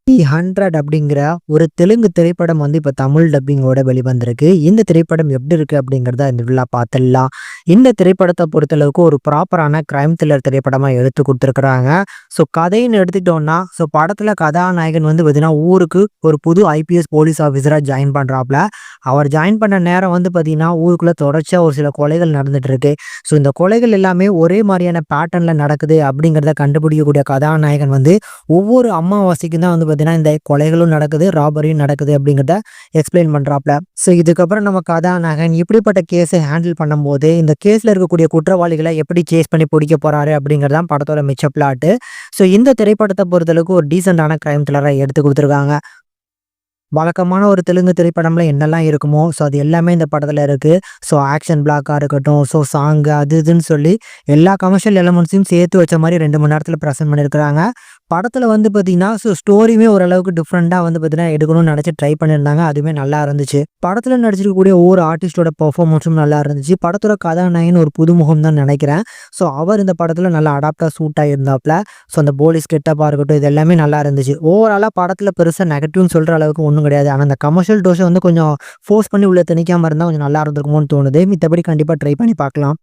100 அப்படிங்கிற ஒரு தெலுங்கு திரைப்படம் வந்து இப்ப தமிழ் டப்பிங்கோட வெளிவந்திருக்கு. இந்த திரைப்படம் எப்படி இருக்கு அப்படிங்கிறத இந்த ஃபுல்லா பார்த்துடலாம். இந்த திரைப்படத்த பொறுத்தளவுக்கு ஒரு ப்ராப்பரான கிரைம் த்ரில்லர் திரைப்படமா எடுத்து குடுத்துருக்காங்க. கதைன்னு எடுத்துக்கிட்டோம்னா, படத்துல கதாநாயகன் வந்து பார்த்தீங்கன்னா, ஊருக்கு ஒரு புது ஐபிஎஸ் போலீஸ் ஆஃபீஸரா ஜாயின் பண்றாப்ல. அவர் ஜாயின் பண்ண நேரம் வந்து பார்த்தீங்கன்னா, ஊருக்குள்ள தொடர்ச்சியா ஒரு சில கொலைகள் நடந்துட்டு இருக்கு. இந்த கொலைகள் எல்லாமே ஒரே மாரியான பேட்டர்ன்ல நடக்குது அப்படிங்கிறத கண்டுபிடிக்கக்கூடிய கதாநாயகன் வந்து ஒவ்வொரு அமாவாசைக்கும் தான் வந்து பார்த்தீங்கன்னா, இந்த கொலைகளும் நடக்குது, ராபரியும் நடக்குது அப்படிங்கிறத எக்ஸ்பிளைன் பண்றாப்ல. இதுக்கப்புறம் நம்ம கதாநாயகன் இப்படிப்பட்ட கேஸை ஹேண்டில் பண்ணும்போது, இந்த கேஸ்ல இருக்கக்கூடிய குற்றவாளிகள எப்படி சேஸ் பண்ணி பிடிக்க போறாரு அப்படிங்கிறது தான் படத்தோட மிச்ச பிளாட்டு. இந்த திரைப்படத்த பொறுத்தளவுக்கு ஒரு டீசென்ட்டான கிரைம் த்ரில்லரா எடுத்து குடுத்துருக்காங்க. வழக்கமான ஒரு தெலுங்கு திரைப்படம்ல என்னெல்லாம் இருக்குமோ, அது எல்லாமே இந்த படத்துல இருக்கு. ஆக்ஷன் பிளாக்கா இருக்கட்டும், சாங்கு அது இதுன்னு சொல்லி எல்லா கமர்ஷியல் எலமெண்ட்ஸையும் சேர்த்து வச்ச மாரி 2 மணி நேரத்துல பிரசன்ட் பண்ணியிருக்கிறாங்க. படத்துல வந்து பார்த்தீங்கன்னா, ஸ்டோரியுமே ஓரளவுக்கு டிஃப்ரெண்ட்டா வந்து பார்த்தீங்கன்னா, எடுக்கணும்னு நெனச்சு ட்ரை பண்ணியிருந்தாங்க. அதுவுமே நல்லா இருந்துச்சு. படத்துல நடிச்சிருக்கக்கூடிய ஒவ்வொரு ஆர்டிஸ்ட்டோட பெர்ஃபார்மன்ஸும் நல்லா இருந்துச்சு. படத்தோட கதாநாயகன் ஒரு புதுமுகம் தான் நெனைக்கிறேன். அவர் இந்த படத்துல நல்லா அடாப்ட்டா சூட் ஆகியிருந்தாப்ல. அந்த போலீஸ் கெட்டப்பா இருக்கட்டும், இது எல்லாமே நல்லா இருந்துச்சு. ஓவராலா படத்துல பெருசா நெகட்டிவ்னு சொல்ற அளவுக்கு ஒண்ணும் கிடையாது. ஆனா அந்த கமர்ஷியல் டோஸ வந்து கொஞ்சம் ஃபோர்ஸ் பண்ணி உள்ள திணிக்காம இருந்தா கொஞ்சம் நல்லா இருந்திருக்குமோன்னு தோணுது. மித்தபடி கண்டிப்பா ட்ரை பண்ணி பார்க்கலாம்.